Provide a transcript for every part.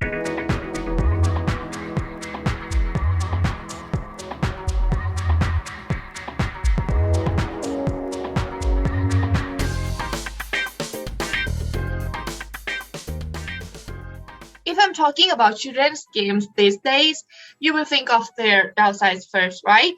If I'm talking about children's games these days, you will think of their downsides first, right?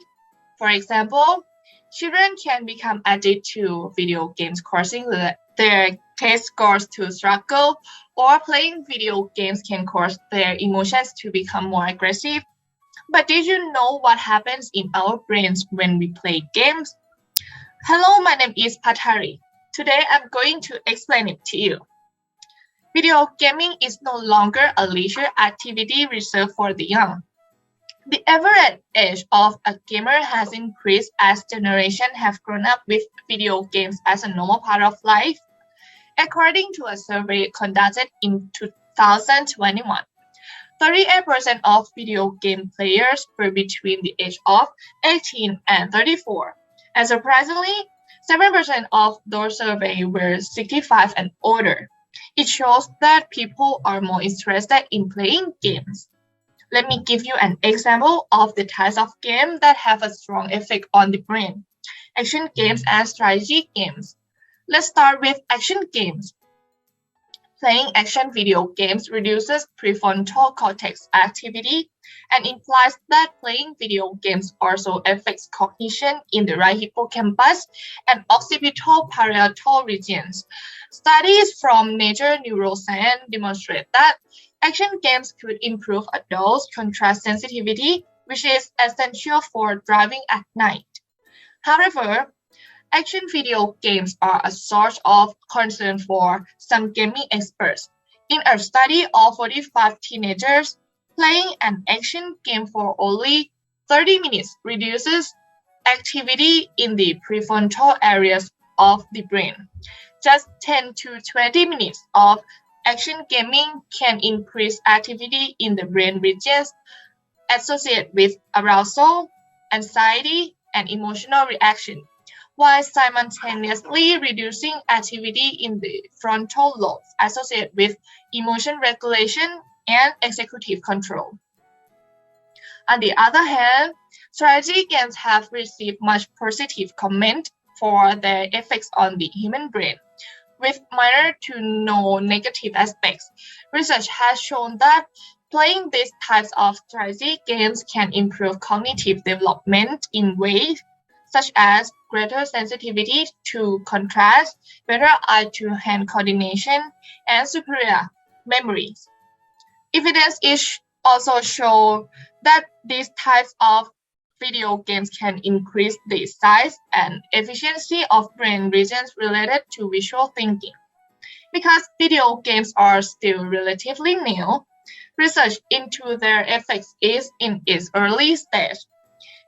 For example, children can become addicted to video games, causing their test scores to struggle, or playing video games can cause their emotions to become more aggressive. But did you know what happens in our brains when we play games? Hello, my name is Patari. Today I'm going to explain it to you. Video gaming is no longer a leisure activity reserved for the young. The average age of a gamer has increased as generations have grown up with video games as a normal part of life. According to a survey conducted in 2021, 38% of video game players were between the age of 18 and 34. And surprisingly, 7% of those surveyed were 65 and older. It shows that people are more interested in playing games. Let me give you an example of the types of games that have a strong effect on the brain: action games and strategy games. Let's start with action games. Playing action video games reduces prefrontal cortex activity and implies that playing video games also affects cognition in the right hippocampus and occipital parietal regions. Studies from Nature Neuroscience demonstrate that action games could improve adults' contrast sensitivity, which is essential for driving at night. However, action video games are a source of concern for some gaming experts. In a study of 45 teenagers, playing an action game for only 30 minutes reduces activity in the prefrontal areas of the brain. Just 10 to 20 minutes of action gaming can increase activity in the brain regions associated with arousal, anxiety, and emotional reaction, while simultaneously reducing activity in the frontal lobes associated with emotion regulation and executive control. On the other hand, strategy games have received much positive comment for their effects on the human brain, with minor to no negative aspects. Research has shown that playing these types of strategy games can improve cognitive development in ways such as greater sensitivity to contrast, better eye-to-hand coordination, and superior memories. Evidence is also show that these types of video games can increase the size and efficiency of brain regions related to visual thinking. Because video games are still relatively new, research into their effects is in its early stage.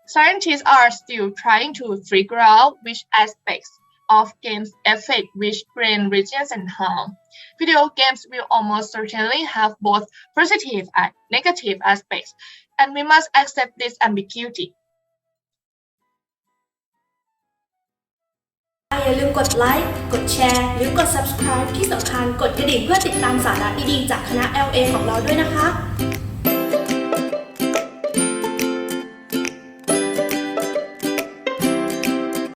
Scientists are still trying to figure out which aspects of games affect which brain regions and how. Video games will almost certainly have both positive and negative aspects, and we must accept this ambiguity. อย่าลืมกดไลค์ กดแชร์ หรือกด subscribe ที่สำคัญกดกระดิ่งเพื่อติดตามสาระดีๆจากคณะ LA ของเราด้วยนะคะ